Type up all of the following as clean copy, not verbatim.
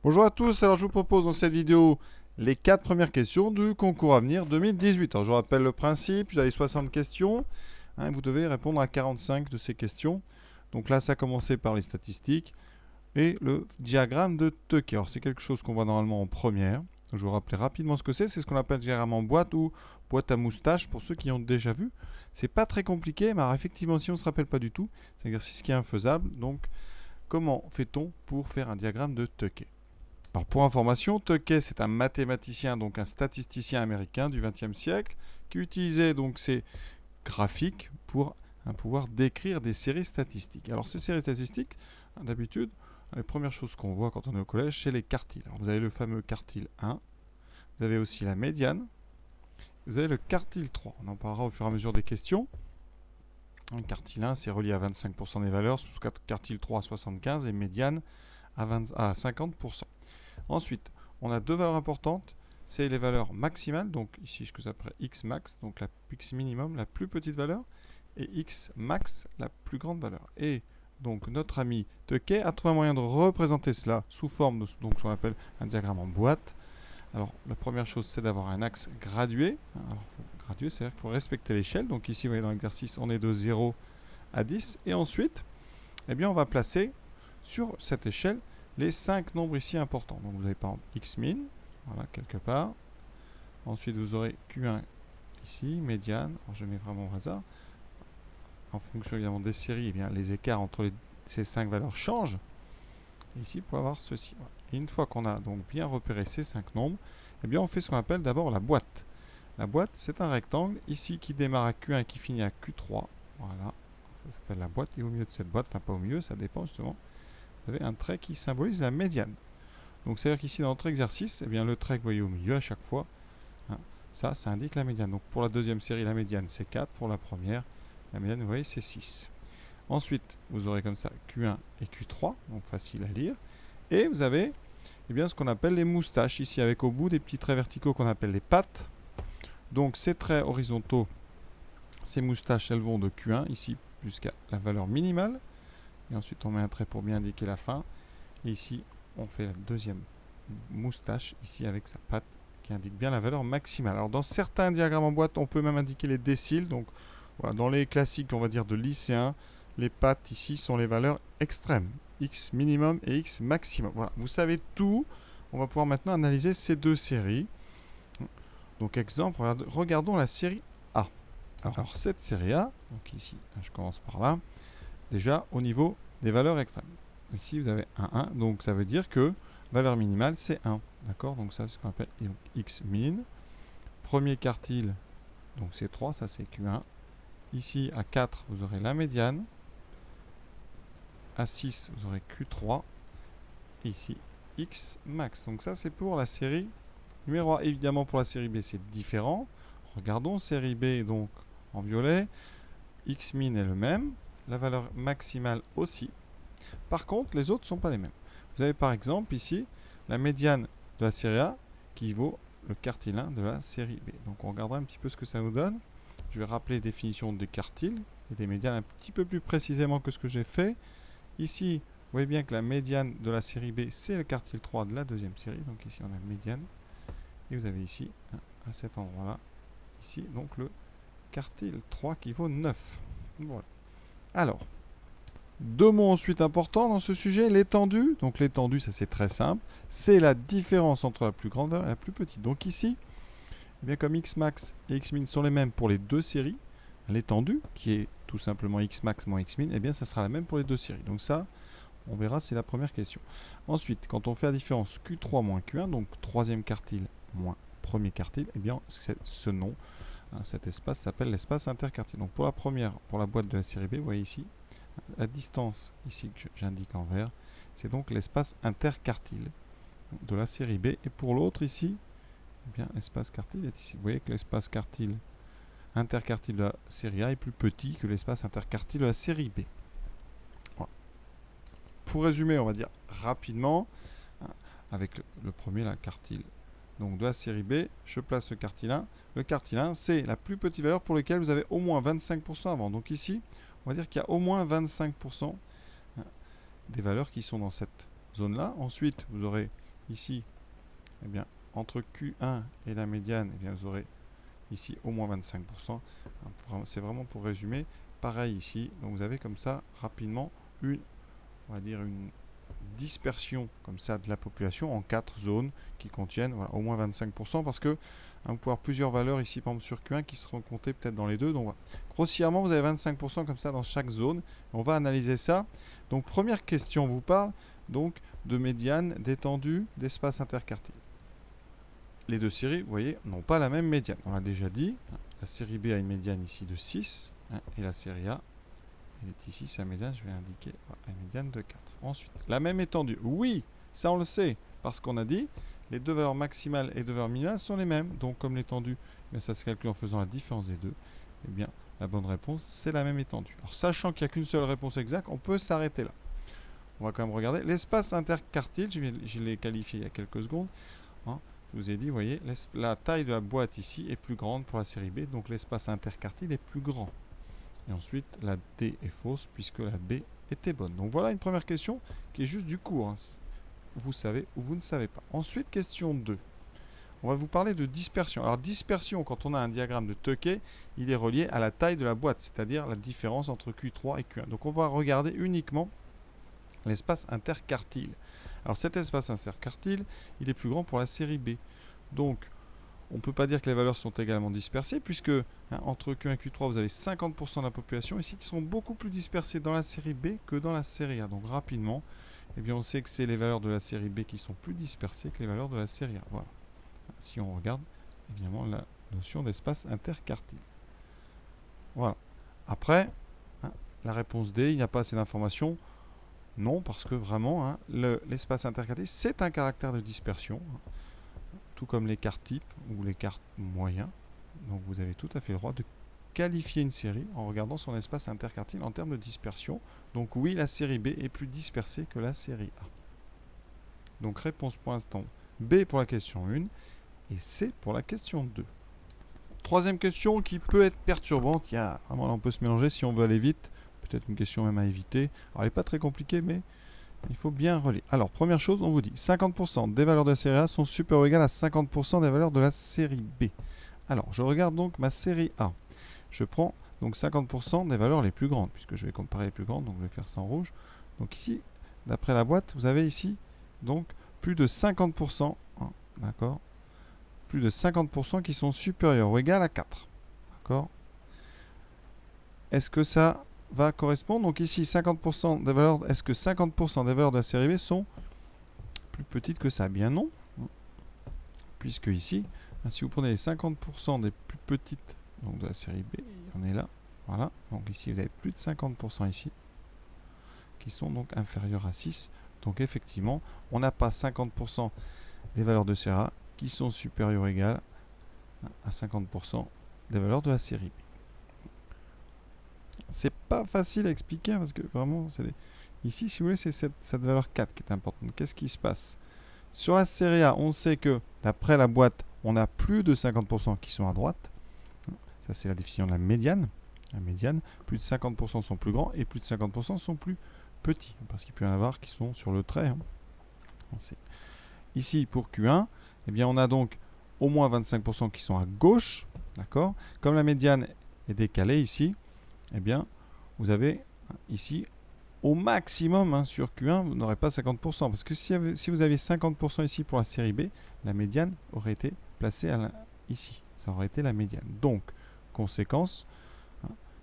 Bonjour à tous, alors je vous propose dans cette vidéo les 4 premières questions du concours Avenir 2018. Alors je vous rappelle le principe, vous avez 60 questions, hein, vous devez répondre à 45 de ces questions. Donc là ça a commencé par les statistiques et le diagramme de Tuckey. Alors c'est quelque chose qu'on voit normalement en première. Je vais vous rappeler rapidement ce que c'est ce qu'on appelle le diagramme en boîte ou boîte à moustache pour ceux qui ont déjà vu. C'est pas très compliqué, mais alors effectivement si on ne se rappelle pas du tout, c'est un exercice qui est infaisable. Donc comment fait-on pour faire un diagramme de Tuckey? Alors pour information, Tuckey c'est un mathématicien, donc un statisticien américain du XXe siècle, qui utilisait donc ces graphiques pour pouvoir décrire des séries statistiques. Alors ces séries statistiques, d'habitude, les premières choses qu'on voit quand on est au collège, c'est les quartiles. Alors vous avez le fameux quartile 1, vous avez aussi la médiane, vous avez le quartile 3. On en parlera au fur et à mesure des questions. Le quartile 1, c'est relié à 25% des valeurs, quartile 3 à 75% et médiane à 50%. Ensuite, on a deux valeurs importantes, c'est les valeurs maximales, donc ici ce que j'appelle x max, donc la x minimum, la plus petite valeur, et x max, la plus grande valeur. Et donc notre ami Tuckey a trouvé un moyen de représenter cela sous forme de donc, ce qu'on appelle un diagramme en boîte. Alors la première chose c'est d'avoir un axe gradué. Alors, gradué, c'est-à-dire qu'il faut respecter l'échelle. Donc ici vous voyez dans l'exercice on est de 0 à 10. Et ensuite, eh bien, on va placer sur cette échelle les 5 nombres ici importants. Donc vous avez par exemple x min, voilà, quelque part. Ensuite vous aurez q1 ici, médiane. Alors je mets vraiment au hasard. En fonction évidemment des séries, eh bien, les écarts entre ces 5 valeurs changent. Et ici, pour avoir ceci. Voilà. Et une fois qu'on a donc bien repéré ces 5 nombres, eh bien, on fait ce qu'on appelle d'abord la boîte. La boîte, c'est un rectangle ici qui démarre à q1 et qui finit à q3. Voilà, ça s'appelle la boîte. Et au milieu de cette boîte, enfin pas au milieu, ça dépend justement, vous avez un trait qui symbolise la médiane. Donc c'est-à-dire qu'ici dans notre exercice, eh bien, le trait que vous voyez au milieu à chaque fois, hein, ça indique la médiane. Donc pour la deuxième série, la médiane c'est 4. Pour la première, la médiane, vous voyez, c'est 6. Ensuite, vous aurez comme ça Q1 et Q3, donc facile à lire. Et vous avez eh bien, ce qu'on appelle les moustaches, ici avec au bout des petits traits verticaux qu'on appelle les pattes. Donc ces traits horizontaux, ces moustaches, elles vont de Q1 ici jusqu'à la valeur minimale. Et ensuite on met un trait pour bien indiquer la fin. Et ici on fait la deuxième moustache ici avec sa patte qui indique bien la valeur maximale. Alors dans certains diagrammes en boîte on peut même indiquer les déciles. Donc voilà, dans les classiques on va dire de lycéens, les pattes ici sont les valeurs extrêmes. X minimum et X maximum. Voilà, vous savez tout. On va pouvoir maintenant analyser ces deux séries. Donc exemple, regardons la série A. Alors cette série A, donc ici je commence par là, déjà au niveau des valeurs extrêmes. Ici vous avez un 1, donc ça veut dire que valeur minimale c'est 1. D'accord, donc ça c'est ce qu'on appelle x min. Premier quartile, donc c'est 3, ça c'est Q1. Ici à 4 vous aurez la médiane. À 6 vous aurez Q3. Et ici x max. Donc ça c'est pour la série numéro A. Évidemment pour la série B c'est différent. Regardons série B donc en violet. X min est le même. La valeur maximale aussi. Par contre, les autres ne sont pas les mêmes. Vous avez par exemple ici la médiane de la série A qui vaut le quartile 1 de la série B. Donc on regardera un petit peu ce que ça nous donne. Je vais rappeler les définitions des quartiles et des médianes un petit peu plus précisément que ce que j'ai fait. Ici, vous voyez bien que la médiane de la série B, c'est le quartile 3 de la deuxième série. Donc ici, on a la médiane. Et vous avez ici, à cet endroit-là, ici, donc le quartile 3 qui vaut 9. Voilà. Alors, deux mots ensuite importants dans ce sujet, l'étendue. Donc l'étendue, ça c'est très simple. C'est la différence entre la plus grande valeur et la plus petite. Donc ici, eh bien, comme x max et x min sont les mêmes pour les deux séries, l'étendue, qui est tout simplement x max moins x min, eh bien ça sera la même pour les deux séries. Donc ça, on verra, c'est la première question. Ensuite, quand on fait la différence Q3 moins Q1, donc troisième quartile moins premier quartile, eh bien ce nom, cet espace s'appelle l'espace interquartile. Donc pour la première, pour la boîte de la série B, vous voyez ici, la distance ici que j'indique en vert, c'est donc l'espace interquartile de la série B. Et pour l'autre ici, eh bien l'espace quartile est ici. Vous voyez que l'espace quartile interquartile de la série A est plus petit que l'espace interquartile de la série B. Voilà. Pour résumer, on va dire rapidement, avec le premier, la quartile donc de la série B, je place le quartile 1. Le quartile 1, c'est la plus petite valeur pour laquelle vous avez au moins 25% avant. Donc ici, on va dire qu'il y a au moins 25% des valeurs qui sont dans cette zone-là. Ensuite, vous aurez ici, eh bien, entre Q1 et la médiane, eh bien, vous aurez ici au moins 25%. C'est vraiment pour résumer. Pareil ici, donc vous avez comme ça rapidement on va dire une dispersion comme ça de la population en 4 zones qui contiennent voilà, au moins 25% parce que on peut avoir plusieurs valeurs ici par exemple sur Q1 qui seront comptées peut-être dans les deux. Donc voilà. Grossièrement vous avez 25% comme ça dans chaque zone. On va analyser ça. Donc première question vous parle donc de médiane, d'étendue, d'espace interquartile. Les deux séries, vous voyez, n'ont pas la même médiane. On l'a déjà dit. La série B a une médiane ici de 6 et la série A elle est ici, sa médiane, je vais indiquer une médiane de 4. Ensuite, la même étendue. Oui, ça on le sait, parce qu'on a dit, les deux valeurs maximales et les deux valeurs minimales sont les mêmes. Donc comme l'étendue, ça se calcule en faisant la différence des deux. Eh bien, la bonne réponse, c'est la même étendue. Alors sachant qu'il n'y a qu'une seule réponse exacte, on peut s'arrêter là. On va quand même regarder. L'espace interquartile, je l'ai qualifié il y a quelques secondes. Je vous ai dit, vous voyez, la taille de la boîte ici est plus grande pour la série B, donc l'espace interquartile est plus grand. Et ensuite, la D est fausse puisque la B était bonne. Donc voilà une première question qui est juste du cours. Vous savez ou vous ne savez pas. Ensuite, question 2. On va vous parler de dispersion. Alors dispersion, quand on a un diagramme de Tukey, il est relié à la taille de la boîte, c'est-à-dire la différence entre Q3 et Q1. Donc on va regarder uniquement l'espace interquartile. Alors cet espace interquartile, il est plus grand pour la série B. Donc on ne peut pas dire que les valeurs sont également dispersées, puisque entre Q1 et Q3, vous avez 50% de la population ici qui sont beaucoup plus dispersées dans la série B que dans la série A. Donc rapidement, eh bien, on sait que c'est les valeurs de la série B qui sont plus dispersées que les valeurs de la série A. Voilà. Si on regarde, évidemment, la notion d'espace interquartile. Voilà. Après, la réponse D, il n'y a pas assez d'informations. Non, parce que vraiment, l'espace interquartile, c'est un caractère de dispersion. Tout comme l'écart type ou l'écart moyen. Donc vous avez tout à fait le droit de qualifier une série en regardant son espace interquartile en termes de dispersion. Donc oui, la série B est plus dispersée que la série A. Donc réponse pour l'instant B pour la question 1 et C pour la question 2. Troisième question qui peut être perturbante. Vraiment, là, on peut se mélanger si on veut aller vite. Peut-être une question même à éviter. Alors elle n'est pas très compliquée, mais il faut bien relire. Alors, première chose, on vous dit 50% des valeurs de la série A sont supérieures ou égales à 50% des valeurs de la série B. Alors, je regarde donc ma série A. Je prends donc 50% des valeurs les plus grandes, puisque je vais comparer les plus grandes, donc je vais faire ça en rouge. Donc ici, d'après la boîte, vous avez ici donc plus de 50%, d'accord, plus de 50% qui sont supérieurs ou égales à 4. D'accord. Est-ce que ça va correspondre? Donc ici, 50% des valeurs, est-ce que 50% des valeurs de la série B sont plus petites que ça? Bien non. Puisque ici, si vous prenez les 50% des plus petites donc de la série B, on est là. Voilà. Donc ici, vous avez plus de 50% ici qui sont donc inférieurs à 6. Donc effectivement, on n'a pas 50% des valeurs de série A qui sont supérieures ou égales à 50% des valeurs de la série B. C'est pas facile à expliquer parce que vraiment, ici, si vous voulez, c'est cette valeur 4 qui est importante. Qu'est-ce qui se passe? Sur la série A, on sait que d'après la boîte, on a plus de 50% qui sont à droite. Ça, c'est la définition de la médiane. La médiane, plus de 50% sont plus grands et plus de 50% sont plus petits. Parce qu'il peut y en avoir qui sont sur le trait. Ici, pour Q1, eh bien, on a donc au moins 25% qui sont à gauche. D'accord. Comme la médiane est décalée ici, eh bien, vous avez ici, au maximum, sur Q1, vous n'aurez pas 50%. Parce que si vous aviez 50% ici pour la série B, la médiane aurait été placée ici. Ça aurait été la médiane. Donc, conséquence,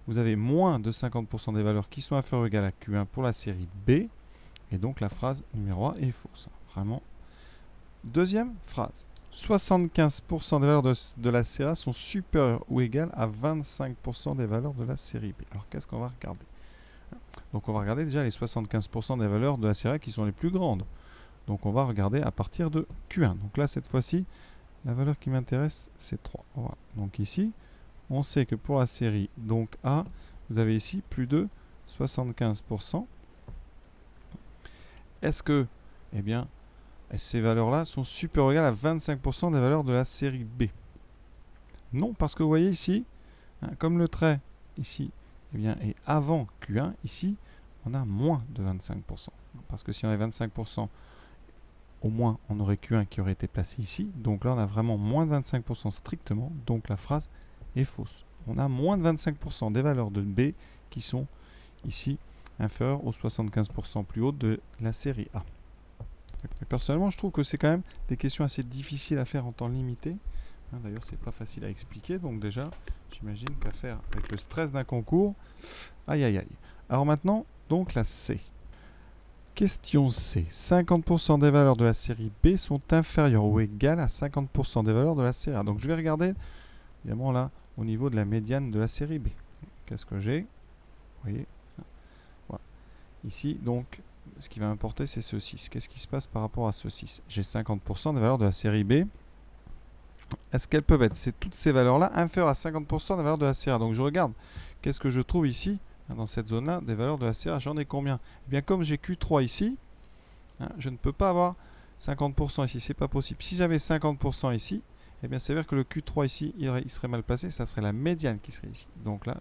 vous avez moins de 50% des valeurs qui sont inférieures ou égales à Q1 pour la série B. Et donc, la phrase numéro 1 est fausse. Vraiment. Deuxième phrase. 75% des valeurs de la série A sont supérieures ou égales à 25% des valeurs de la série B. Alors, qu'est-ce qu'on va regarder? Donc, on va regarder déjà les 75% des valeurs de la série A qui sont les plus grandes. Donc, on va regarder à partir de Q1. Donc là, cette fois-ci, la valeur qui m'intéresse, c'est 3. Voilà. Donc ici, on sait que pour la série donc A, vous avez ici plus de 75%. Est-ce que, eh bien, ces valeurs-là sont supérieures ou égales à 25% des valeurs de la série B? Non, parce que vous voyez ici, comme le trait ici eh bien, est avant Q1, ici, on a moins de 25%. Parce que si on a 25% au moins on aurait Q1 qui aurait été placé ici. Donc là, on a vraiment moins de 25% strictement. Donc la phrase est fausse. On a moins de 25% des valeurs de B qui sont ici inférieures aux 75% plus hautes de la série A. Et personnellement, je trouve que c'est quand même des questions assez difficiles à faire en temps limité. D'ailleurs, c'est pas facile à expliquer. Donc déjà, j'imagine qu'à faire avec le stress d'un concours, aïe aïe aïe. Alors maintenant, donc la C. Question C. 50% des valeurs de la série B sont inférieures ou égales à 50% des valeurs de la série A. Donc je vais regarder, évidemment là, au niveau de la médiane de la série B. Qu'est-ce que j'ai? Vous voyez, voilà. Ici, donc, ce qui va m'importer, c'est ce 6. Qu'est-ce qui se passe par rapport à ce 6? J'ai 50% des valeurs de la série B. Est-ce qu'elles peuvent être, toutes ces valeurs-là, inférieures à 50% des valeurs de la série A? Donc je regarde, qu'est-ce que je trouve ici, dans cette zone-là, des valeurs de la série A? J'en ai combien? Eh bien, comme j'ai Q3 ici, je ne peux pas avoir 50% ici, c'est pas possible. Si j'avais 50% ici, eh bien, ça veut dire que le Q3 ici, il serait mal placé, ça serait la médiane qui serait ici. Donc là,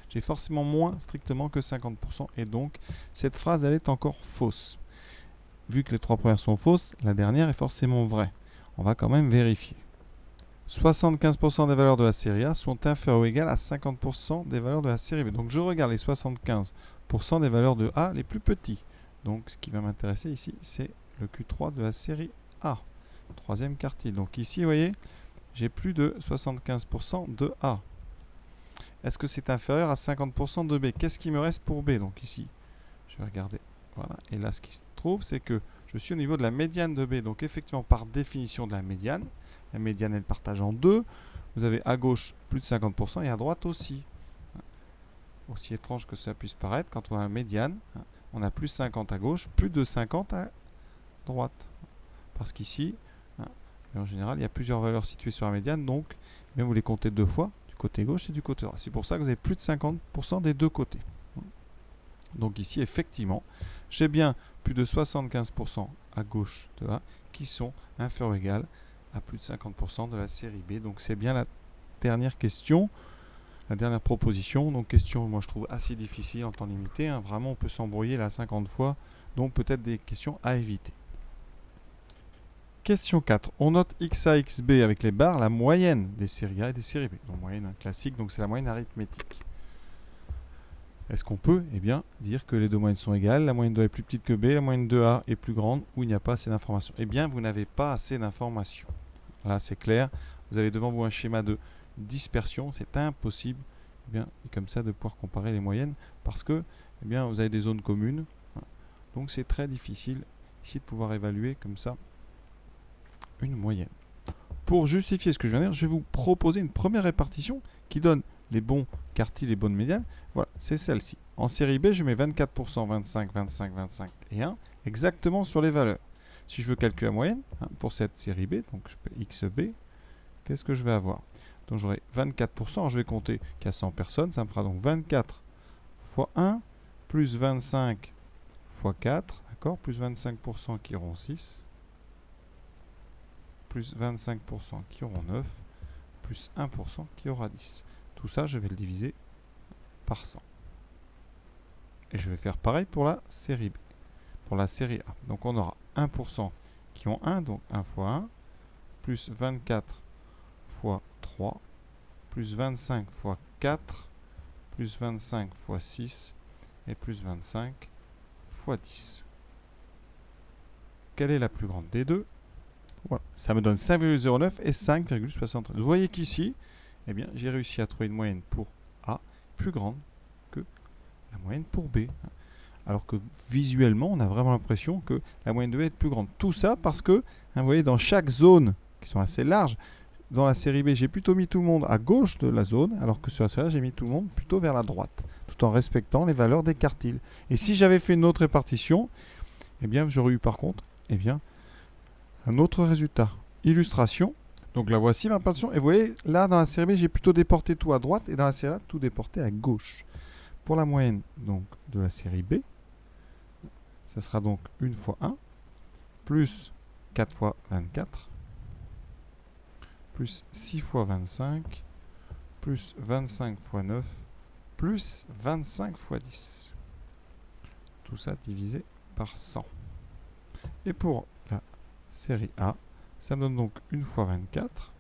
j'ai forcément moins strictement que 50%, et donc cette phrase, elle est encore fausse. Vu que les trois premières sont fausses, la dernière est forcément vraie. On va quand même vérifier. 75% des valeurs de la série A sont inférieures ou égales à 50% des valeurs de la série B. Donc je regarde les 75% des valeurs de A les plus petits. Donc ce qui va m'intéresser ici, c'est le Q3 de la série A. Troisième quartile. Donc ici, vous voyez, j'ai plus de 75% de A. Est-ce que c'est inférieur à 50% de B? Qu'est-ce qui me reste pour B? Donc ici, je vais regarder. Voilà. Et là, ce qui se trouve, c'est que je suis au niveau de la médiane de B. Donc effectivement, par définition de la médiane, la médiane, elle partage en deux. Vous avez à gauche plus de 50% et à droite aussi. Aussi étrange que cela puisse paraître, quand on a la médiane, on a plus 50 à gauche, plus de 50 à droite. Parce qu'ici, en général, il y a plusieurs valeurs situées sur la médiane, donc vous les comptez deux fois, du côté gauche et du côté droit. C'est pour ça que vous avez plus de 50% des deux côtés. Donc ici, effectivement, j'ai bien plus de 75% à gauche de A qui sont inférieurs ou égales à plus de 50% de la série B. Donc c'est bien la dernière question, la dernière proposition. Donc question, moi je trouve assez difficile en temps limité. Vraiment, on peut s'embrouiller là 50 fois. Donc peut-être des questions à éviter. Question 4. On note XA, XB avec les barres, la moyenne des séries A et des séries B. Donc moyenne classique, donc c'est la moyenne arithmétique. Est-ce qu'on peut dire que les deux moyennes sont égales, la moyenne de A est plus petite que B, la moyenne de A est plus grande, ou il n'y a pas assez d'informations? Eh bien, vous n'avez pas assez d'informations. Là, c'est clair. Vous avez devant vous un schéma de dispersion. C'est impossible et comme ça de pouvoir comparer les moyennes parce que vous avez des zones communes. Donc, c'est très difficile ici de pouvoir évaluer comme ça une moyenne. Pour justifier ce que je viens de dire, je vais vous proposer une première répartition qui donne les bons quartiles, les bonnes médianes. Voilà, c'est celle-ci. En série B, je mets 24%, 25, 25, 25 et 1 exactement sur les valeurs. Si je veux calculer la moyenne pour cette série B, donc je peux XB, qu'est-ce que je vais avoir? Donc j'aurai 24%, alors je vais compter qu'il y a 100 personnes, ça me fera donc 24 fois 1, plus 25 fois 4, d'accord, plus 25% qui auront 6, plus 25% qui auront 9, plus 1% qui aura 10. Tout ça, je vais le diviser par 100. Et je vais faire pareil pour la série B, pour la série A. Donc on aura 1% qui ont 1, donc 1 fois 1, plus 24 fois 3, plus 25 fois 4, plus 25 fois 6, et plus 25 fois 10. Quelle est la plus grande des deux? Voilà, ça me donne 5,09 et 5,73. Vous voyez qu'ici, j'ai réussi à trouver une moyenne pour A plus grande que la moyenne pour B. Alors que visuellement, on a vraiment l'impression que la moyenne de B est plus grande. Tout ça parce que, vous voyez, dans chaque zone, qui sont assez larges, dans la série B, j'ai plutôt mis tout le monde à gauche de la zone, alors que sur la série A, j'ai mis tout le monde plutôt vers la droite, tout en respectant les valeurs des quartiles. Et si j'avais fait une autre répartition, j'aurais eu par contre, un autre résultat. Illustration. Donc là, voici ma répartition. Et vous voyez, là, dans la série B, j'ai plutôt déporté tout à droite, et dans la série A, tout déporté à gauche. Pour la moyenne donc de la série B, ça sera donc 1 fois 1, plus 4 fois 24, plus 6 fois 25, plus 25 fois 9, plus 25 fois 10. Tout ça divisé par 100. Et pour la série A. Ça me donne donc 1 fois 24,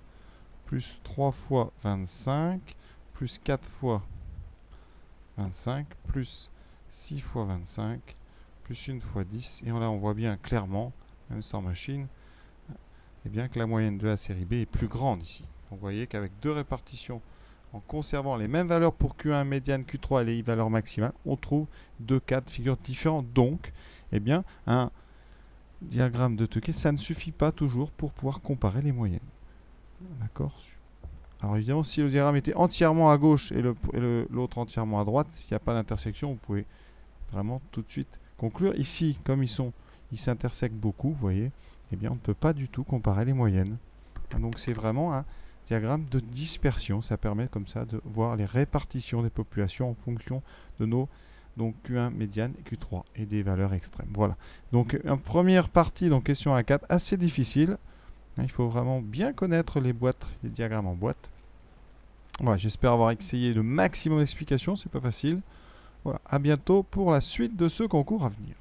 plus 3 fois 25, plus 4 fois 25, plus 6 fois 25, plus 1 fois 10. Et là, on voit bien clairement, même sans machine, eh bien que la moyenne de la série B est plus grande ici. Donc vous voyez qu'avec deux répartitions, en conservant les mêmes valeurs pour Q1, médiane, Q3 et les valeurs maximales, on trouve deux cas de figure différents. Donc, eh bien, un diagramme de Tukey, ça ne suffit pas toujours pour pouvoir comparer les moyennes. D'accord? Alors évidemment, si le diagramme était entièrement à gauche et l'autre entièrement à droite, s'il n'y a pas d'intersection, vous pouvez vraiment tout de suite conclure. Ici, comme ils s'intersectent beaucoup, vous voyez, eh bien on ne peut pas du tout comparer les moyennes. Donc c'est vraiment un diagramme de dispersion. Ça permet comme ça de voir les répartitions des populations en fonction de nos Q1 médiane et Q3 et des valeurs extrêmes. Voilà. Donc une première partie, donc question 1 à 4, assez difficile. Il faut vraiment bien connaître les boîtes, les diagrammes en boîte. Voilà, j'espère avoir essayé le maximum d'explications, c'est pas facile. Voilà, à bientôt pour la suite de ce concours à venir.